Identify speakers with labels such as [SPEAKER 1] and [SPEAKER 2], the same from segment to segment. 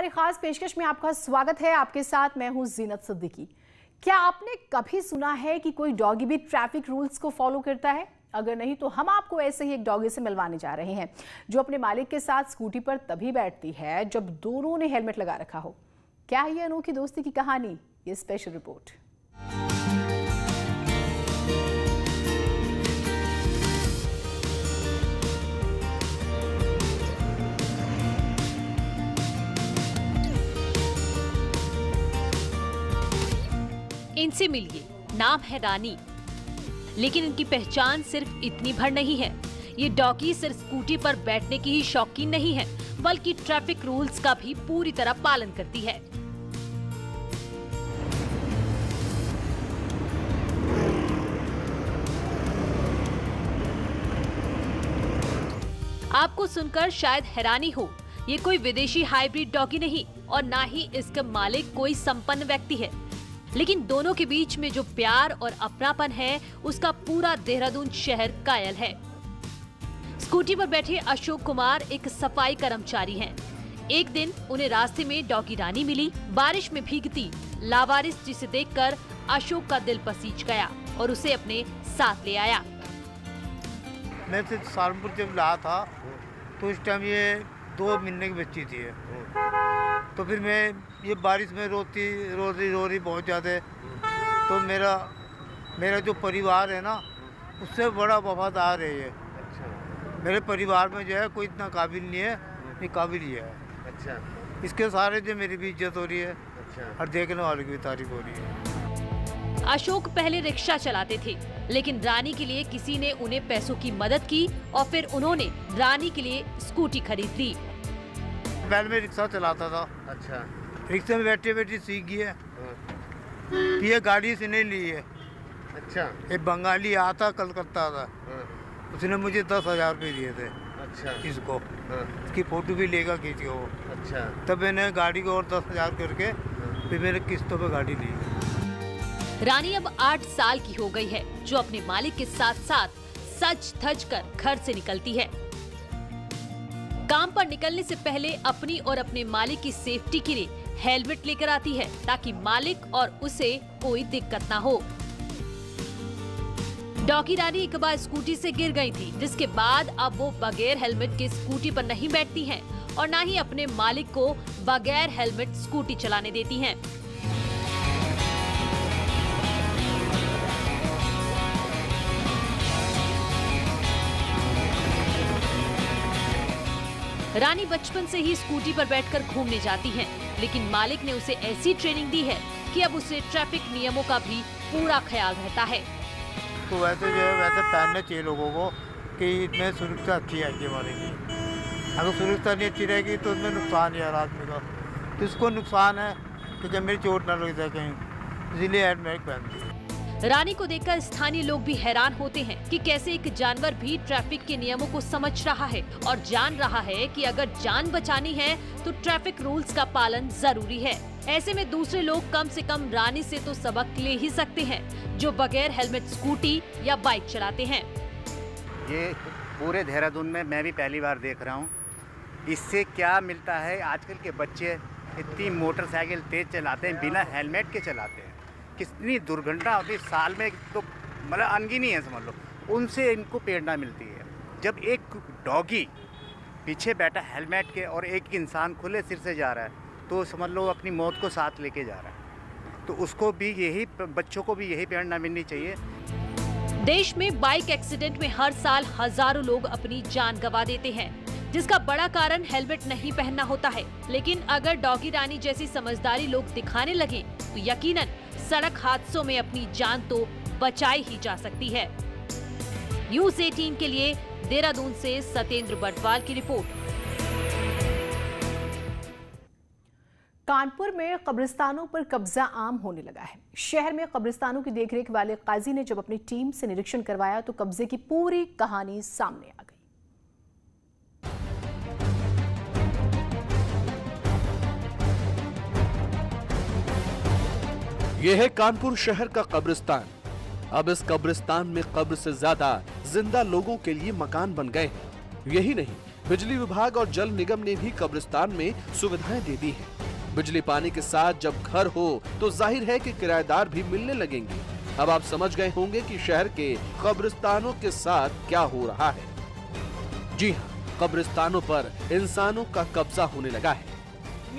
[SPEAKER 1] हमारी खास पेशकश में आपका स्वागत है। आपके साथ मैं हूं जीनत सिद्दीकी। क्या आपने कभी सुना है कि कोई डॉगी भी ट्रैफिक रूल्स को फॉलो करता है? अगर नहीं तो हम आपको ऐसे ही एक डॉगी से मिलवाने जा रहे हैं जो अपने मालिक के साथ स्कूटी पर तभी बैठती है जब दोनों ने हेलमेट लगा रखा हो। क्या है ये अनोखी दोस्ती की कहानी? ये स्पेशल रिपोर्ट।
[SPEAKER 2] इनसे मिलिए, नाम है रानी, लेकिन इनकी पहचान सिर्फ इतनी भर नहीं है। ये डॉगी सिर्फ स्कूटी पर बैठने की ही शौकीन नहीं है, बल्कि ट्रैफिक रूल्स का भी पूरी तरह पालन करती है। आपको सुनकर शायद हैरानी हो, ये कोई विदेशी हाइब्रिड डॉगी नहीं और ना ही इसका मालिक कोई संपन्न व्यक्ति है, लेकिन दोनों के बीच में जो प्यार और अपनापन है उसका पूरा देहरादून शहर कायल है। स्कूटी पर बैठे अशोक कुमार एक सफाई कर्मचारी हैं। एक दिन उन्हें रास्ते में डॉगी रानी मिली। बारिश में भीगती लावारिस जिसे देखकर अशोक का दिल पसीज गया और उसे अपने साथ ले आया।
[SPEAKER 3] मैं तो सहारनपुर जब लाया था तो उस टाइम ये 2 महीने की बच्ची थी। तो फिर मैं ये बारिश में रो रही बहुत ज़्यादा। तो मेरा जो परिवार है ना उससे बड़ा वफादार है ये। अच्छा। मेरे परिवार में जो है कोई इतना काबिल नहीं है, ये काबिल ही है। अच्छा। इसके सहारे जो मेरी भी इज्जत हो रही है। अच्छा। और देखने वालों की भी तारीफ हो रही है।
[SPEAKER 2] अशोक पहले रिक्शा चलाते थे, लेकिन रानी के लिए किसी ने उन्हें पैसों की मदद की और फिर उन्होंने रानी के लिए स्कूटी खरीद ली।
[SPEAKER 3] पहले मैं रिक्शा चलाता था। अच्छा। रिक्शे में बैठे बैठे सीख गया। ये गाड़ी से नहीं ली है। अच्छा। एक बंगाली आता कलकत्ता था। उसने मुझे 10,000 रुपये दिए थे। अच्छा। इसको इसकी फोटो भी लेगा खींची वो। अच्छा। तब मैंने गाड़ी को और 10,000 करके फिर मैंने किस्तों पे गाड़ी ली।
[SPEAKER 2] रानी अब 8 साल की हो गई है, जो अपने मालिक के साथ साथ सज धज कर घर से निकलती है। काम पर निकलने से पहले अपनी और अपने मालिक की सेफ्टी के लिए हेलमेट लेकर आती है ताकि मालिक और उसे कोई दिक्कत ना हो। डॉगी रानी एक बार स्कूटी से गिर गई थी, जिसके बाद अब वो बगैर हेलमेट के स्कूटी पर नहीं बैठती हैं और ना ही अपने मालिक को बगैर हेलमेट स्कूटी चलाने देती हैं। रानी बचपन से ही स्कूटी पर बैठकर घूमने जाती हैं, लेकिन मालिक ने उसे ऐसी ट्रेनिंग दी है कि अब उसे ट्रैफिक नियमों का भी पूरा ख्याल रहता है।
[SPEAKER 3] तो वैसे जो है वैसे पहनना चाहिए लोगों को कि इसमें सुरक्षा अच्छी आएगी हमारे लिए। अगर सुरक्षा नहीं अच्छी रहेगी तो उसमें नुकसान है आदमी का। तो इसको नुकसान है कि जब मेरी चोट ना लग जाए कहीं, इसीलिए हेलमेट पहनती है।
[SPEAKER 2] रानी को देखकर स्थानीय लोग भी हैरान होते हैं कि कैसे एक जानवर भी ट्रैफिक के नियमों को समझ रहा है और जान रहा है कि अगर जान बचानी है तो ट्रैफिक रूल्स का पालन जरूरी है। ऐसे में दूसरे लोग कम से कम रानी से तो सबक ले ही सकते हैं, जो बगैर हेलमेट स्कूटी या बाइक चलाते हैं।
[SPEAKER 4] ये पूरे देहरादून में मैं भी पहली बार देख रहा हूँ। इससे क्या मिलता है, आजकल के बच्चे इतनी मोटरसाइकिल तेज चलाते हैं, बिना हेलमेट के चलाते हैं। कितनी दुर्घटना होती है साल में, तो मतलब अनगिनी है समझ लो। उनसे इनको प्रेरणा मिलती है। जब एक डॉगी पीछे बैठा हेलमेट के और एक इंसान खुले सिर से जा रहा है तो समझ लो अपनी मौत को साथ लेके जा रहा है। तो उसको भी यही, बच्चों को भी यही प्रेरणा मिलनी चाहिए।
[SPEAKER 2] देश में बाइक एक्सीडेंट में हर साल हजारों लोग अपनी जान गंवा देते हैं, जिसका बड़ा कारण हेलमेट नहीं पहनना होता है। लेकिन अगर डॉगी रानी जैसी समझदारी लोग दिखाने लगे तो यकीनन सड़क हादसों में अपनी जान तो बचाई ही जा सकती है। न्यूज़ 18 के लिए देहरादून से सतेंद्र बटवाल की रिपोर्ट।
[SPEAKER 1] कानपुर में कब्रिस्तानों पर कब्जा आम होने लगा है। शहर में कब्रिस्तानों की देखरेख वाले काजी ने जब अपनी टीम से निरीक्षण करवाया तो कब्जे की पूरी कहानी सामने आ गई।
[SPEAKER 5] यह है कानपुर शहर का कब्रिस्तान। अब इस कब्रिस्तान में कब्र से ज्यादा जिंदा लोगों के लिए मकान बन गए हैं। यही नहीं, बिजली विभाग और जल निगम ने भी कब्रिस्तान में सुविधाएं दे दी हैं। बिजली पानी के साथ जब घर हो तो जाहिर है कि किराएदार भी मिलने लगेंगे। अब आप समझ गए होंगे कि शहर के कब्रिस्तानों के साथ क्या हो रहा है। जी हाँ, कब्रिस्तानों पर इंसानों का कब्जा होने लगा है।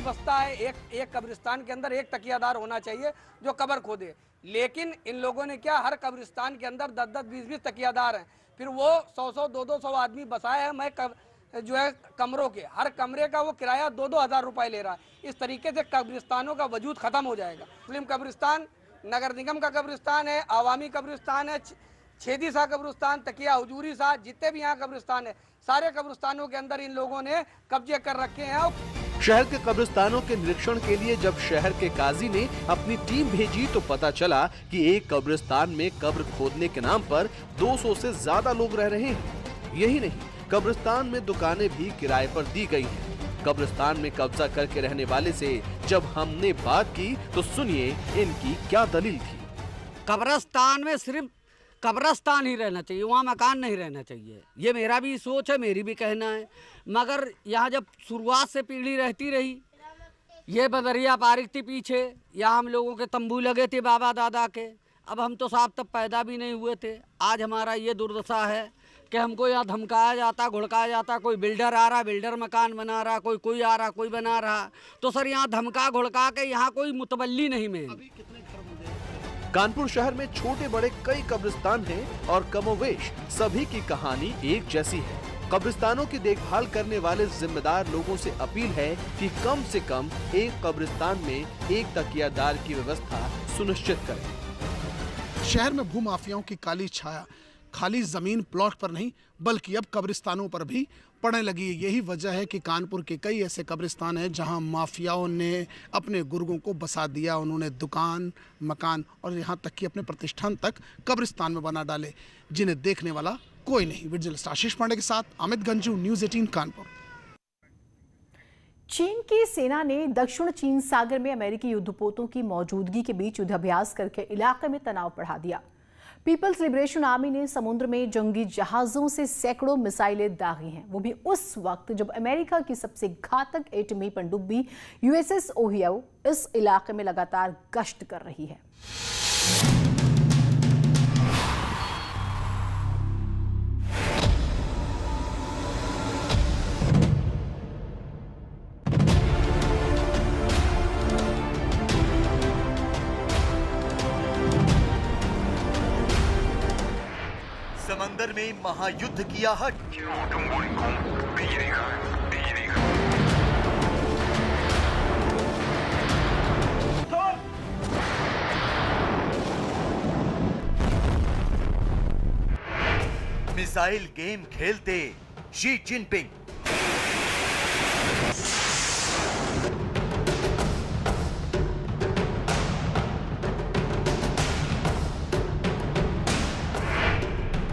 [SPEAKER 6] बसता है एक कब्रिस्तान के अंदर एक तकियादार होना चाहिए जो कब्र खोदे, लेकिन इन लोगों ने क्या, हर कब्रिस्तान के अंदर 10-10, 20-20 तकियादार हैं। फिर वो 100-100, 200-200 आदमी बसाए हैं। मैं जो है कमरों के, हर कमरे का वो किराया 2-2 हज़ार रुपए ले रहा है। इस तरीके से कब्रिस्तानों का वजूद खत्म हो जाएगा। मुस्लिम कब्रिस्तान नगर निगम का कब्रिस्तान है, आवामी कब्रिस्तान है, छेदी शाह कब्रिस्तान, तकिया हुजूरी शाह, जितने भी यहाँ कब्रिस्तान है, सारे कब्रिस्तानों के अंदर इन लोगों ने कब्जे कर रखे हैं।
[SPEAKER 5] शहर के कब्रिस्तानों के निरीक्षण के लिए जब शहर के काजी ने अपनी टीम भेजी तो पता चला कि एक कब्रिस्तान में कब्र खोदने के नाम पर 200 से ज्यादा लोग रह रहे हैं। यही नहीं, कब्रिस्तान में दुकानें भी किराए पर दी गई हैं। कब्रिस्तान में कब्जा करके रहने वाले से जब हमने बात की तो सुनिए इनकी क्या दलील थी।
[SPEAKER 6] कब्रिस्तान में सिर्फ कब्रिस्तान ही रहना चाहिए, वहाँ मकान नहीं रहना चाहिए। ये मेरा भी सोच है, मेरी भी कहना है। मगर यहाँ जब शुरुआत से पीढ़ी रहती रही, ये बदरिया पारिक थी पीछे, यहाँ हम लोगों के तंबू लगे थे बाबा दादा के। अब हम तो साहब तब पैदा भी नहीं हुए थे। आज हमारा ये दुर्दशा है कि हमको यहाँ धमकाया जाता, घुड़काया जाता। कोई बिल्डर आ रहा, बिल्डर मकान बना रहा, कोई आ रहा, कोई बना रहा। तो सर यहाँ धमका घुड़का के यहाँ कोई मुतवल्ली नहीं में।
[SPEAKER 5] कानपुर शहर में छोटे बड़े कई कब्रिस्तान हैं और कमोवेश सभी की कहानी एक जैसी है। कब्रिस्तानों की देखभाल करने वाले जिम्मेदार लोगों से अपील है कि कम से कम एक कब्रिस्तान में एक तकियादार की व्यवस्था सुनिश्चित करें।
[SPEAKER 7] शहर में भूमाफियाओं की काली छाया खाली जमीन प्लॉट पर नहीं बल्कि अब कब्रिस्तानों पर भी पड़ने लगी है। यही वजह है कि कानपुर के कई ऐसे कब्रिस्तान हैं जहां माफियाओं ने अपने गुर्गों को बसा दिया। उन्होंने दुकान, मकान और यहां तक कि अपने प्रतिष्ठान तक कब्रिस्तान में बना डाले, जिन्हें देखने वाला कोई नहीं। विजिलेंस आशीष पांडे के साथ अमित गंजू, न्यूज़ 18 कानपुर।
[SPEAKER 1] चीन की सेना ने दक्षिण चीन सागर में अमेरिकी युद्धपोतों की मौजूदगी के बीच युद्धाभ्यास करके इलाके में तनाव बढ़ा दिया। पीपल्स लिबरेशन आर्मी ने समुद्र में जंगी जहाजों से सैकड़ों मिसाइलें दागी हैं, वो भी उस वक्त जब अमेरिका की सबसे घातक एटमी पनडुब्बी यूएसएस ओहियो इस इलाके में लगातार गश्त कर रही है।
[SPEAKER 8] समंदर में महायुद्ध की आहट। मिसाइल गेम खेलते शी जिनपिंग।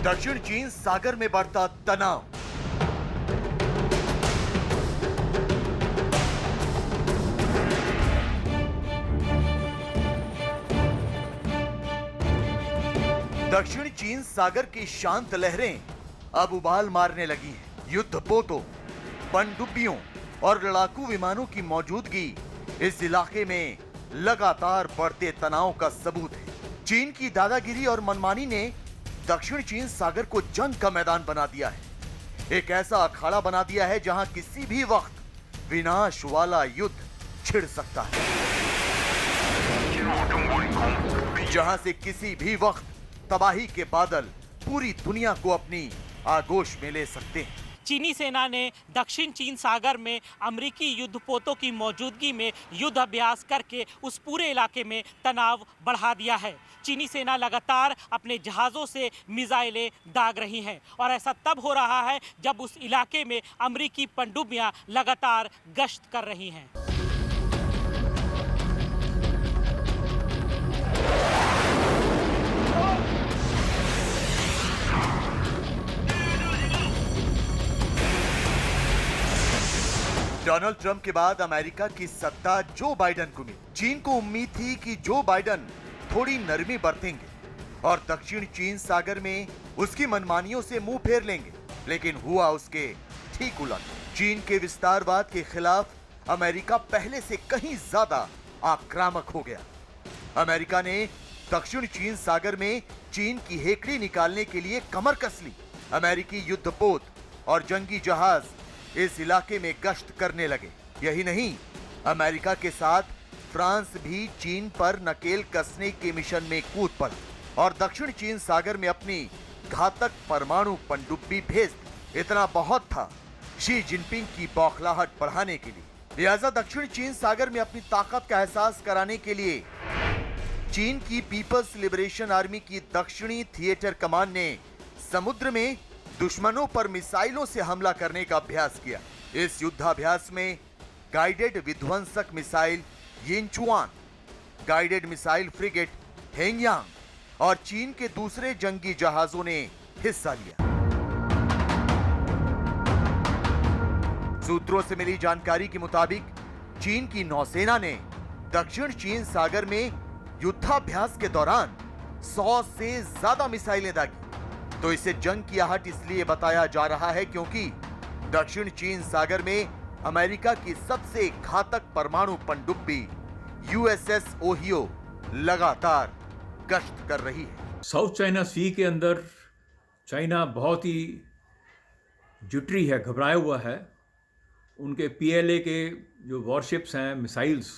[SPEAKER 8] दक्षिण चीन सागर में बढ़ता तनाव। दक्षिण चीन सागर की शांत लहरें अब उबाल मारने लगी हैं। युद्धपोतों, पनडुब्बियों और लड़ाकू विमानों की मौजूदगी इस इलाके में लगातार बढ़ते तनाव का सबूत है। चीन की दादागिरी और मनमानी ने दक्षिण चीन सागर को जंग का मैदान बना दिया है। एक ऐसा अखाड़ा बना दिया है जहां किसी भी वक्त विनाश वाला युद्ध छिड़ सकता है, जहां से किसी भी वक्त तबाही के बादल पूरी दुनिया को अपनी आगोश में ले सकते हैं।
[SPEAKER 9] चीनी सेना ने दक्षिण चीन सागर में अमेरिकी युद्धपोतों की मौजूदगी में युद्ध अभ्यास करके उस पूरे इलाके में तनाव बढ़ा दिया है। चीनी सेना लगातार अपने जहाज़ों से मिसाइलें दाग रही हैं और ऐसा तब हो रहा है जब उस इलाके में अमेरिकी पनडुब्बियां लगातार गश्त कर रही हैं।
[SPEAKER 8] डोनाल्ड ट्रंप के बाद अमेरिका की सत्ता जो बाइडेन को मिली। चीन को उम्मीद थी कि जो बाइडेन थोड़ी नरमी बरतेंगे और दक्षिण चीन सागर में उसकी मनमानियों से मुंह फेर लेंगे, लेकिन हुआ उसके ठीक उलट। चीन के विस्तारवाद के खिलाफ अमेरिका पहले से कहीं ज्यादा आक्रामक हो गया। अमेरिका ने दक्षिण चीन सागर में चीन की हेकड़ी निकालने के लिए कमर कस ली। अमेरिकी युद्धपोत और जंगी जहाज इस इलाके में गश्त करने लगे। यही नहीं, अमेरिका के साथ फ्रांस भी चीन पर नकेल कसने के मिशन में कूद पड़ा और दक्षिण चीन सागर में अपनी घातक परमाणु पनडुब्बी भेज दी। इतना बहुत था शी जिनपिंग की बौखलाहट बढ़ाने के लिए। लिहाजा दक्षिण चीन सागर में अपनी ताकत का एहसास कराने के लिए चीन की पीपल्स लिबरेशन आर्मी की दक्षिणी थिएटर कमान ने समुद्र में दुश्मनों पर मिसाइलों से हमला करने का अभ्यास किया। इस युद्धाभ्यास में गाइडेड विध्वंसक missile Yinchuan, guided missile frigate Hengyang और चीन के दूसरे जंगी जहाजों ने हिस्सा लिया। सूत्रों से मिली जानकारी के मुताबिक चीन की नौसेना ने दक्षिण चीन सागर में युद्धाभ्यास के दौरान 100 से ज्यादा मिसाइलें दागी। तो इसे जंग की आहट इसलिए बताया जा रहा है क्योंकि दक्षिण चीन सागर में अमेरिका की सबसे घातक परमाणु पनडुब्बी यूएसएस ओहियो लगातार गश्त कर रही है।
[SPEAKER 10] साउथ चाइना सी के अंदर चाइना बहुत ही जुटरी है, घबराया हुआ है। उनके पीएलए के जो वॉरशिप्स हैं, मिसाइल्स,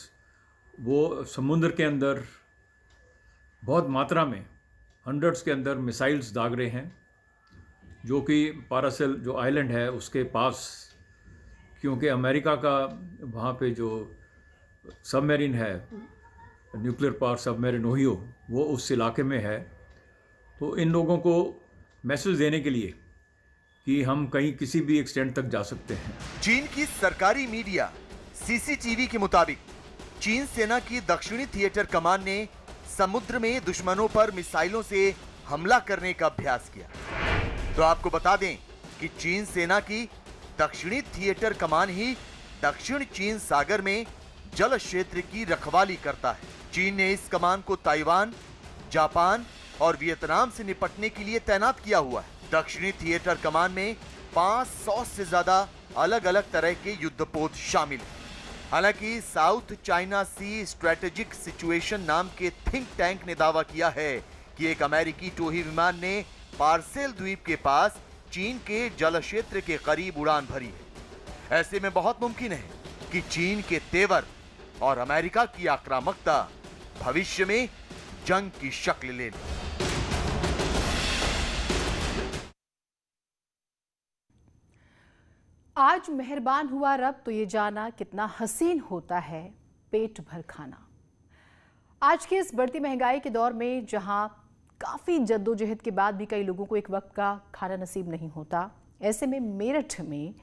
[SPEAKER 10] वो समुद्र के अंदर बहुत मात्रा में हंड्रेड्स के अंदर मिसाइल्स दाग रहे हैं, जो कि पारासेल जो आइलैंड है उसके पास, क्योंकि अमेरिका का वहाँ पे जो सबमरीन है, न्यूक्लियर पावर सबमरीन ओहियो, वो उस इलाके में है। तो इन लोगों को मैसेज देने के लिए कि हम कहीं किसी भी एक्सटेंट तक जा सकते हैं।
[SPEAKER 8] चीन की सरकारी मीडिया सीसीटीवी के मुताबिक चीन सेना की दक्षिणी थिएटर कमान ने समुद्र में दुश्मनों पर मिसाइलों से हमला करने का अभ्यास किया। तो आपको बता दें कि चीन सेना की दक्षिणी थिएटर कमान ही दक्षिण चीन सागर में जल क्षेत्र की रखवाली करता है। चीन ने इस कमान को ताइवान, जापान और वियतनाम से निपटने के लिए तैनात किया हुआ है। दक्षिणी थिएटर कमान में 500 से ज्यादा अलग अलग तरह के युद्धपोत शामिल हैं। हालांकि साउथ चाइना सी स्ट्रेटेजिक सिचुएशन नाम के थिंक टैंक ने दावा किया है कि एक अमेरिकी टोही विमान ने पार्सेल द्वीप के पास चीन के जल क्षेत्र के करीब उड़ान भरी है। ऐसे में बहुत मुमकिन है कि चीन के तेवर और अमेरिका की आक्रामकता भविष्य में जंग की शक्ल ले ले।
[SPEAKER 1] आज मेहरबान हुआ रब तो ये जाना कितना हसीन होता है पेट भर खाना। आज की इस बढ़ती महंगाई के दौर में जहां काफी जद्दोजहद के बाद भी कई लोगों को एक वक्त का खाना नसीब नहीं होता, ऐसे में मेरठ में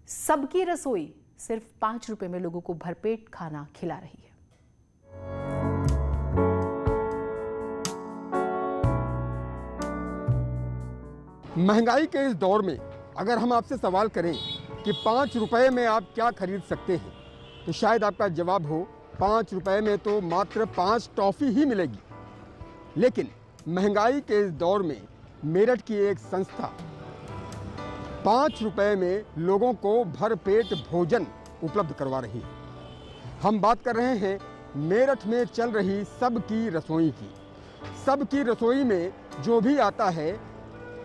[SPEAKER 1] सबकी रसोई सिर्फ 5 रुपए में लोगों को भरपेट खाना खिला रही है।
[SPEAKER 11] महंगाई के इस दौर में अगर हम आपसे सवाल करें कि 5 रुपए में आप क्या खरीद सकते हैं, तो शायद आपका जवाब हो 5 रुपए में तो मात्र 5 टॉफ़ी ही मिलेगी। लेकिन महंगाई के इस दौर में मेरठ की एक संस्था 5 रुपए में लोगों को भरपेट भोजन उपलब्ध करवा रही है। हम बात कर रहे हैं मेरठ में चल रही सबकी रसोई की। सबकी रसोई में जो भी आता है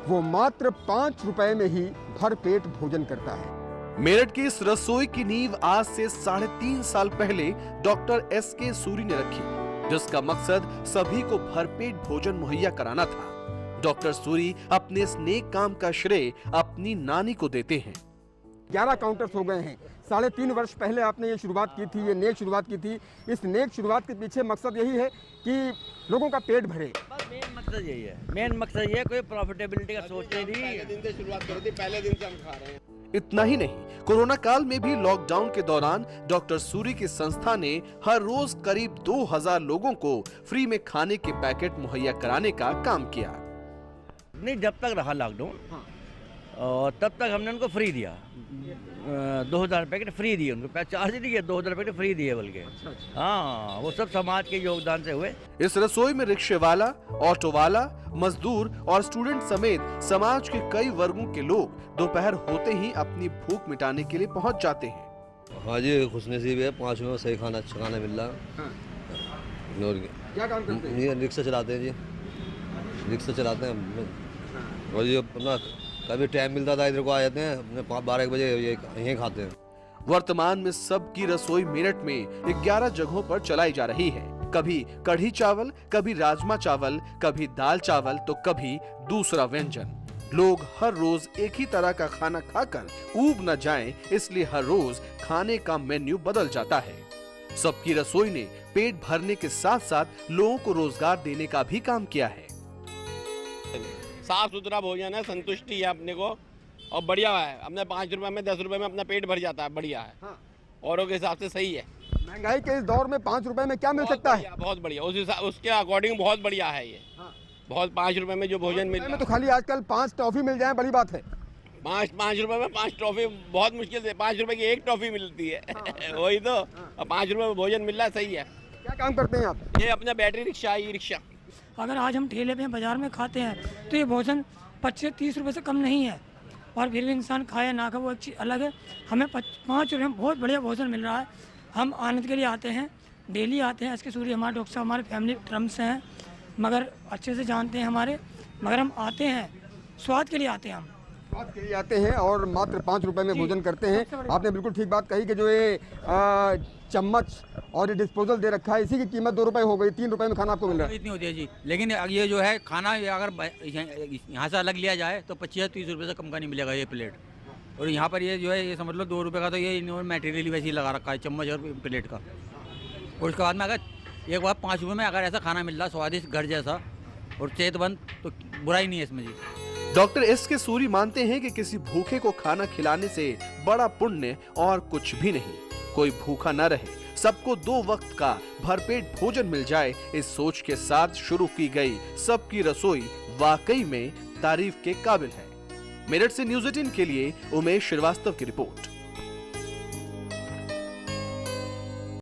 [SPEAKER 11] वो मात्र 5 रुपए में ही भरपेट भोजन करता है।
[SPEAKER 5] मेरठ की इस रसोई की नींव आज से 3.5 साल पहले डॉक्टर SK सूरी ने रखी, जिसका मकसद सभी को भरपेट भोजन मुहैया कराना था। डॉक्टर सूरी अपने इस नेक काम का श्रेय अपनी नानी को देते हैं।
[SPEAKER 11] 11 काउंटर्स हो गए हैं। 3.5 वर्ष पहले आपने ये शुरुआत की थी, ये नेक शुरुआत की थी। इस नेक शुरुआत के पीछे मकसद यही है कि लोगों का पेट भरे।
[SPEAKER 12] मेन मकसद यही है, मेन मकसद ये, कोई प्रॉफिटेबिलिटी का सोच नहीं थी। पहले दिन से शुरुआत करी थी, पहले दिन से हम खा रहे हैं।
[SPEAKER 5] इतना ही नहीं, कोरोना काल में भी लॉकडाउन के दौरान डॉक्टर सूरी की संस्था ने हर रोज करीब 2000 लोगों को फ्री में खाने के पैकेट मुहैया कराने का काम किया।
[SPEAKER 12] नहीं, जब तक रहा लॉकडाउन और तब तक हमने उनको फ्री दिया। 2000 पैकेट फ्री दिए उनको, चार्ज नहीं किया, 2000 पैकेट फ्री दिए बल्कि। हाँ, वो सब समाज के योगदान से हुए।
[SPEAKER 5] इस रसोई में रिक्शे वाला, ऑटो वाला, मजदूर और स्टूडेंट समेत समाज के कई वर्गों के लोग दोपहर होते ही अपनी भूख मिटाने के लिए पहुंच जाते हैं।
[SPEAKER 13] हाँ जी, खुशनसीब है, 5 में सही खाना अच्छा खाना मिल रहा है। और
[SPEAKER 11] क्या काम करते हैं?
[SPEAKER 13] ये रिक्शा चलाते हैं जी, रिक्शा चलाते हैं। और ये अपना कभी टाइम मिलता था इधर को आ जाते हैं, अपने 12-1 बजे ये यहीं खाते हैं।
[SPEAKER 5] वर्तमान में सबकी रसोई मेरठ में 11 जगहों पर चलाई जा रही है। कभी कढ़ी चावल, कभी राजमा चावल, कभी दाल चावल तो कभी दूसरा व्यंजन। लोग हर रोज एक ही तरह का खाना खाकर ऊब न जाएं, इसलिए हर रोज खाने का मेन्यू बदल जाता है। सबकी रसोई ने पेट भरने के साथ साथ लोगों को रोजगार देने का भी काम किया है।
[SPEAKER 14] साफ सुथरा भोजन है, संतुष्टि है अपने को और बढ़िया है। अपने 5 रुपए में 10 रुपए में अपना पेट भर जाता है, बढ़िया है। हाँ। औरों के हिसाब से सही है।
[SPEAKER 11] महंगाई के इस दौर में 5 रुपए में क्या मिल सकता है?
[SPEAKER 14] बहुत बढ़िया, उसके अकॉर्डिंग बहुत बढ़िया है ये। हाँ। बहुत 5 रुपए में जो भोजन मिल रहा है
[SPEAKER 11] तो खाली आजकल 5 टॉफी मिल जाए बड़ी बात है।
[SPEAKER 14] 5 रुपए में 5 टॉफी बहुत मुश्किल से, 5 रुपए की 1 टॉफी मिलती है। वही तो। 5 रुपए में भोजन मिल रहा है, सही है।
[SPEAKER 11] क्या काम करते हैं आप?
[SPEAKER 14] ये अपना बैटरी रिक्शा, ई रिक्शा।
[SPEAKER 15] अगर आज हम ठेले पे बाजार में खाते हैं तो ये भोजन 25 से 30 रुपए से कम नहीं है, और फिर भी इंसान खाए ना खाए वो एक चीज़ अलग है। हमें 5 रुपये में बहुत बढ़िया भोजन मिल रहा है। हम आनंद के लिए आते हैं, डेली आते हैं। इसके सूर्य हमारे डॉक्टर साहब हमारे फैमिली टर्म्स से हैं, मगर अच्छे से जानते हैं हमारे, मगर हम आते हैं स्वाद के लिए आते हैं। हम
[SPEAKER 11] स्वाद के लिए आते हैं और मात्र 5 रुपए में भोजन करते हैं। आपने बिल्कुल ठीक बात कही कि जो ये चम्मच और ये डिस्पोजल दे रखा है, इसी की कीमत 2 रुपए हो गई, 3 रुपए में खाना आपको मिल रहा है।
[SPEAKER 12] इतनी होती है जी, लेकिन ये जो है खाना अगर यहाँ से अलग लिया जाए तो 25-30 रुपये से कम का नहीं मिलेगा ये प्लेट। और यहाँ पर ये जो है ये समझ लो 2 रुपये का, तो ये इन्होंने मटेरियल वैसे ही लगा रखा है, चम्मच और प्लेट का। और उसके बाद में अगर एक बार 5 रुपये में अगर ऐसा खाना मिल रहा है स्वादिष्ट घर जैसा और सेहतमंद, तो बुराई नहीं है इसमें जी।
[SPEAKER 5] डॉक्टर एस के सूरी मानते हैं कि किसी भूखे को खाना खिलाने से बड़ा पुण्य और कुछ भी नहीं। कोई भूखा न रहे, सबको 2 वक्त का भरपेट भोजन मिल जाए, इस सोच के साथ शुरू की गई सबकी रसोई वाकई में तारीफ के काबिल है। मेरठ से न्यूज़ 18 के लिए उमेश श्रीवास्तव की रिपोर्ट।